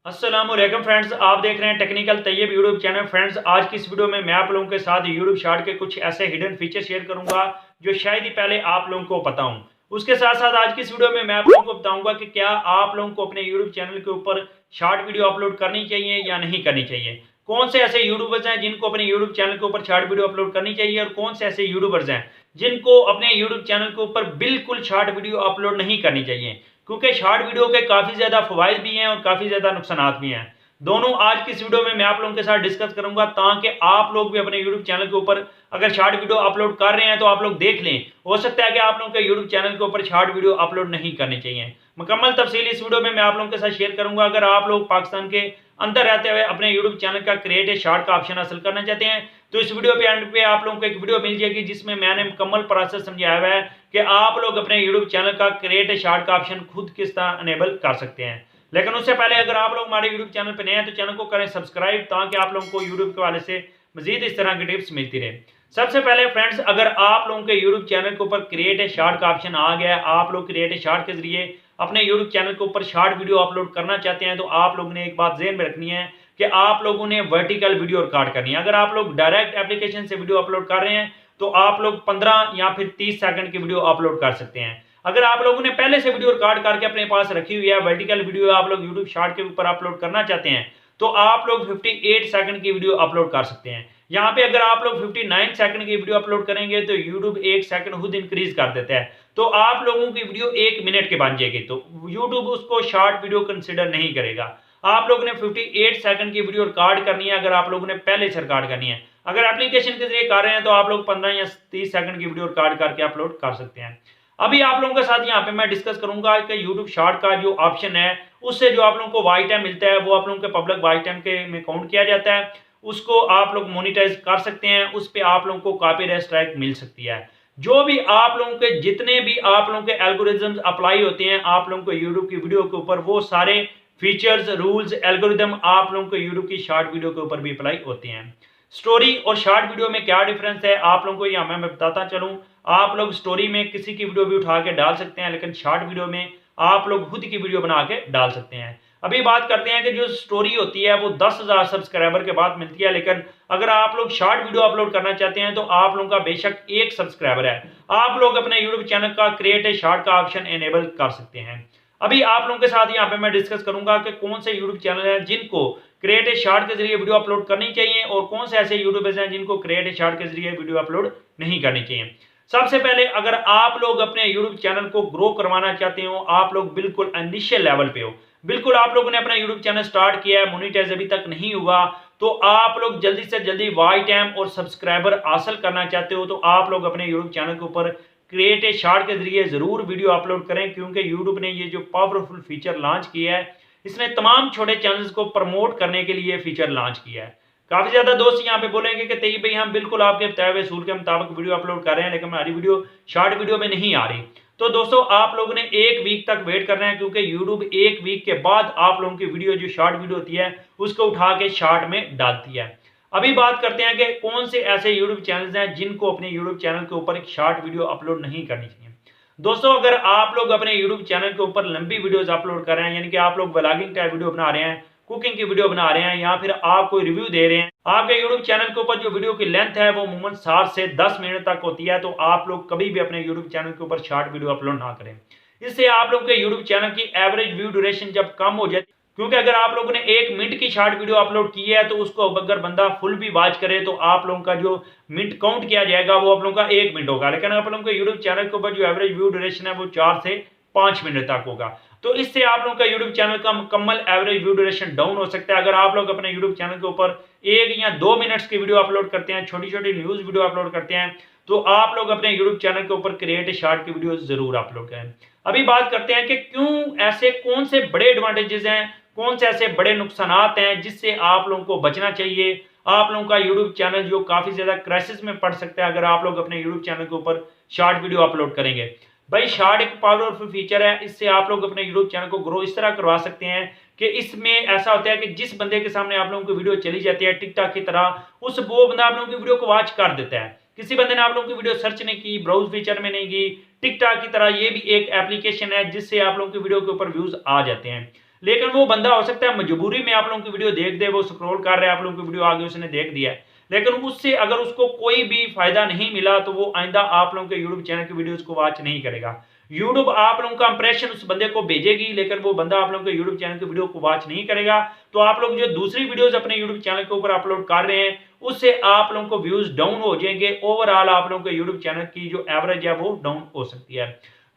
अस्सलामुअलैकुम फ्रेंड्स, आप देख रहे हैं technical Tayyab YouTube channel. Friends, आज की इस वीडियो में मैं आप लोगों के साथ यूट्यूब शॉर्ट के कुछ ऐसे हिडन फीचर शेयर करूंगा जो शायद ही पहले आप लोगों को पता हूं। उसके साथ साथ आज की इस वीडियो में मैं आप लोगों को बताऊंगा कि क्या आप लोगों को अपने यूट्यूब चैनल के ऊपर शॉर्ट वीडियो अपलोड करनी चाहिए या नहीं करनी चाहिए। कौन से ऐसे यूट्यूबर्स हैं जिनको अपने यूट्यूब चैनल के ऊपर शॉर्ट वीडियो अपलोड करनी चाहिए और कौन से ऐसे यूट्यूबर्स हैं जिनको अपने यूट्यूब चैनल के ऊपर बिल्कुल शॉर्ट वीडियो अपलोड नहीं करनी चाहिए, क्योंकि शॉर्ट वीडियो के काफ़ी ज़्यादा फ़वाइद भी हैं और काफ़ी ज़्यादा नुकसान भी हैं। दोनों आज की इस वीडियो में मैं आप लोगों के साथ डिस्कस करूंगा, ताकि आप लोग भी अपने YouTube चैनल के ऊपर अगर शॉर्ट वीडियो अपलोड कर रहे हैं तो आप लोग देख लें। हो सकता है कि आप लोगों के YouTube चैनल के ऊपर शॉर्ट वीडियो अपलोड नहीं करनी चाहिए। मुकम्मल तफसील इस वीडियो में मैं आप लोगों के साथ शेयर करूंगा। अगर आप लोग पाकिस्तान के अंदर रहते हुए अपने YouTube चैनल का क्रिएट ए शॉर्ट का ऑप्शन हासिल करना चाहते हैं तो इस वीडियो पे एंड पे आप लोगों को एक वीडियो मिल जाएगी जिसमें मैंने मुकम्मल प्रोसेस समझाया हुआ है कि आप लोग अपने YouTube चैनल का क्रिएट ए शॉर्ट का ऑप्शन खुद किस तरह अनेबल कर सकते हैं। लेकिन उससे पहले अगर आप लोग हमारे यूट्यूब चैनल पर नए हैं तो चैनल को करें सब्सक्राइब, ताकि आप लोगों को यूट्यूब के वाले से मजीद इस तरह की टिप्स मिलती रहे। सबसे पहले फ्रेंड्स, अगर आप लोगों के यूट्यूब चैनल के ऊपर क्रिएट ए शॉर्ट का ऑप्शन आ गया है, आप लोग क्रिएट ए शॉर्ट के जरिए अपने यूट्यूब चैनल के ऊपर शॉर्ट वीडियो अपलोड करना चाहते हैं, तो आप लोगों ने एक बात ज़हन में रखनी है कि आप लोगों ने वर्टिकल वीडियो रिकॉर्ड करनी है। अगर आप लोग डायरेक्ट एप्लीकेशन से वीडियो अपलोड कर रहे हैं तो आप लोग 15 या फिर 30 सेकंड की वीडियो अपलोड कर सकते हैं। अगर आप लोगों ने पहले से वीडियो रिकॉर्ड करके अपने पास रखी हुई है, वर्टिकल वीडियो आप लोग यूट्यूब शॉर्ट के ऊपर अपलोड करना चाहते हैं, तो आप लोग 58 सेकंड की वीडियो अपलोड कर सकते हैं। यहाँ पे अगर आप लोग 59 सेकंड की वीडियो अपलोड करेंगे तो यूट्यूब 1 सेकंड खुद इंक्रीज कर देता है, तो आप लोगों की वीडियो 1 मिनट के बन जाएगी, तो यूट्यूब उसको शॉर्ट वीडियो कंसिडर नहीं करेगा। आप लोगों ने 58 सेकंड की वीडियो रिकॉर्ड करनी है, अगर आप लोगों ने पहले से रिकॉर्ड करनी है। अगर एप्लीकेशन के जरिए कर रहे हैं तो आप लोग 15 या 30 सेकंड की वीडियो रिकॉर्ड करके अपलोड कर सकते हैं। अभी आप लोगों के साथ यहाँ पे मैं डिस्कस करूंगा कि YouTube शॉर्ट का जो ऑप्शन है उससे जो आप लोगों को वॉच टाइम मिलता है वो आप लोगों के पब्लिक वॉच टाइम के में काउंट किया जाता है। उसको आप लोग मोनिटाइज कर सकते हैं, उस पर आप लोगों को कॉपीराइट स्ट्राइक मिल सकती है। जो भी आप लोगों के जितने भी आप लोगों के एल्गोरिदम्स अप्लाई होते हैं आप लोगों को YouTube की वीडियो के ऊपर, वो सारे फीचर्स, रूल्स, एल्गोरिदम आप लोगों को YouTube की शॉर्ट वीडियो के ऊपर भी अप्लाई होते हैं। स्टोरी और शॉर्ट वीडियो में क्या डिफरेंस है आप लोगों को यहाँ मैं बताता चलूँ। आप लोग स्टोरी में किसी की वीडियो भी उठा के डाल सकते हैं, लेकिन शॉर्ट वीडियो में आप लोग खुद की वीडियो बना के डाल सकते हैं। अभी बात करते हैं कि जो स्टोरी होती है वो 10,000 सब्सक्राइबर के बाद मिलती है, लेकिन अगर आप लोग शॉर्ट वीडियो अपलोड करना चाहते हैं तो आप लोगों का बेशक 1 सब्सक्राइबर है, आप लोग अपने यूट्यूब चैनल का क्रिएट ए शॉर्ट का ऑप्शन एनेबल कर सकते हैं। अभी आप लोगों के साथ यहाँ पे मैं डिस्कस करूंगा कि कौन से यूट्यूब चैनल हैं जिनको क्रिएट ए शॉर्ट के जरिए वीडियो अपलोड करनी चाहिए और कौन से ऐसे यूट्यूबर्स हैं जिनको क्रिएट ए शॉर्ट के जरिए वीडियो अपलोड नहीं करनी चाहिए। सबसे पहले, अगर आप लोग अपने यूट्यूब चैनल को ग्रो करवाना चाहते हो, आप लोग बिल्कुल इनिशियल लेवल पे हो, बिल्कुल आप लोगों ने अपना यूट्यूब चैनल स्टार्ट किया है, मोनेटाइज अभी तक नहीं हुआ, तो आप लोग जल्दी से जल्दी वॉच टाइम और सब्सक्राइबर हासिल करना चाहते हो, तो आप लोग अपने यूट्यूब चैनल के ऊपर क्रिएट ए शॉर्ट के जरिए जरूर वीडियो अपलोड करें, क्योंकि यूट्यूब ने ये जो पावरफुल फीचर लॉन्च किया है, इसने तमाम छोटे चैनल्स को प्रमोट करने के लिए फीचर लॉन्च किया है। काफी ज्यादा दोस्त यहाँ पे बोलेंगे कि तैयब भाई हम बिल्कुल आपके बताए हुए सूल के मुताबिक वीडियो अपलोड कर रहे हैं, लेकिन हमारी वीडियो शॉर्ट वीडियो में नहीं आ रही। तो दोस्तों, आप लोगों ने 1 वीक तक वेट करना है, क्योंकि यूट्यूब 1 वीक के बाद आप लोगों की वीडियो जो शॉर्ट वीडियो होती है उसको उठा के शॉर्ट में डालती है। अभी बात करते हैं कि कौन से ऐसे यूट्यूब चैनल्स हैं जिनको अपने यूट्यूब चैनल के ऊपर एक शॉर्ट वीडियो अपलोड नहीं करनी चाहिए। दोस्तों, अगर आप लोग अपने यूट्यूब चैनल के ऊपर लंबी वीडियोस अपलोड कर रहे हैं, यानी कि आप लोग व्लॉगिंग टाइप वीडियो बना रहे हैं, कुकिंग की वीडियो बना रहे हैं, या फिर आप कोई रिव्यू दे रहे हैं, आपके यूट्यूब चैनल के ऊपर जो वीडियो की लेंथ है वो अमूमन 7 से 10 मिनट तक होती है, तो आप लोग कभी भी अपने यूट्यूब चैनल के ऊपर शॉर्ट वीडियो अपलोड ना करें। इससे आप लोग के यूट्यूब चैनल की एवरेज व्यू ड्यूरेशन जब कम हो जाती है, क्योंकि अगर आप लोगों ने 1 मिनट की शॉर्ट वीडियो अपलोड की है तो उसको अगर बंदा फुल भी वॉच करे तो आप लोगों का जो मिनट काउंट किया जाएगा वो आप लोगों का 1 मिनट होगा, लेकिन आप लोगों के यूट्यूब चैनल के ऊपर जो एवरेज व्यू ड्यूरेशन है वो 4 से 5 मिनट तक होगा। तो इससे आप लोगों का यूट्यूब चैनल का मुकम्मल एवरेज व्यू ड्यूरेशन डाउन हो सकता है। अगर आप लोग अपने यूट्यूब चैनल के ऊपर 1 या 2 मिनट्स की वीडियो अपलोड करते हैं, छोटी छोटी न्यूज वीडियो अपलोड करते हैं, तो आप लोग अपने यूट्यूब चैनल के ऊपर क्रिएट शॉर्ट की वीडियो जरूर अपलोड करें। अभी बात करते हैं कि क्यों ऐसे कौन से बड़े एडवांटेजेस हैं, कौन से ऐसे बड़े नुकसान हैं जिससे आप लोगों को बचना चाहिए। आप लोगों का यूट्यूब चैनल जो काफी ज्यादा क्राइसिस में पड़ सकता है अगर आप लोग अपने यूट्यूब चैनल के ऊपर शॉर्ट वीडियो अपलोड करेंगे। भाई, शॉर्ट एक पावरफुल फीचर है, इससे आप लोग अपने यूट्यूब चैनल को ग्रो इस तरह करवा सकते हैं कि इसमें ऐसा होता है कि जिस बंदे के सामने आप लोगों की वीडियो चली जाती है टिकटॉक की तरह, वो बंदा आप लोगों की वीडियो को वॉच कर देता है। किसी बंदे ने आप लोगों की वीडियो सर्च नहीं की, ब्राउज फीचर में नहीं की, टिकटॉक की तरह ये भी एक एप्लीकेशन है जिससे आप लोगों की वीडियो के ऊपर व्यूज आ जाते हैं। लेकिन वो बंदा हो सकता है मजबूरी में आप लोगों की वीडियो देख दे, वो स्क्रॉल कर रहा है, आप लोगों की वीडियो आगे उसने देख दिया है, लेकिन उससे अगर उसको कोई भी फायदा नहीं मिला तो वो आइंदा आप लोगों के यूट्यूब चैनल की वीडियोस को वॉच नहीं करेगा। यूट्यूब आप लोगों का इंप्रेशन उस बंदे को भेजेगी, लेकिन वो बंदा आप लोगों के यूट्यूब चैनल की वीडियो को वॉच नहीं करेगा। तो आप लोग जो दूसरी वीडियोस अपने यूट्यूब चैनल के ऊपर अपलोड कर रहे हैं, उससे आप लोगों को व्यूज डाउन हो जाएंगे। ओवरऑल आप लोगों के यूट्यूब चैनल की जो एवरेज है वो डाउन हो सकती है।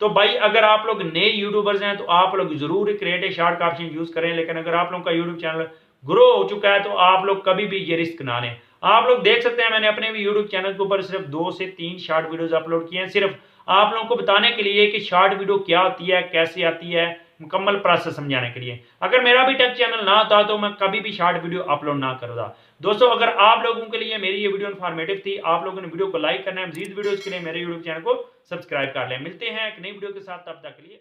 तो भाई अगर आप लोग नए यूट्यूबर्स हैं तो आप लोग जरूर क्रिएट ए शॉर्ट का ऑप्शन यूज करें, लेकिन अगर आप लोगों का यूट्यूब चैनल ग्रो हो चुका है तो आप लोग कभी भी ये रिस्क ना लें। आप लोग देख सकते हैं मैंने अपने भी यूट्यूब चैनल के ऊपर सिर्फ 2 से 3 शॉर्ट वीडियोस अपलोड किए हैं, सिर्फ आप लोगों को बताने के लिए कि शॉर्ट वीडियो क्या होती है, कैसे आती है, मुकम्मल प्रोसेस समझाने के लिए। अगर मेरा भी टेक चैनल ना होता तो मैं कभी भी शॉर्ट वीडियो अपलोड ना करता। दोस्तों अगर आप लोगों के लिए मेरी ये वीडियो इन्फॉर्मेटिव थी, आप लोगों ने वीडियो को लाइक करना है, मजीद वीडियोस के लिए मेरे यूट्यूब चैनल को सब्सक्राइब कर लें। मिलते हैं एक नई वीडियो के साथ, तब तक के लिए।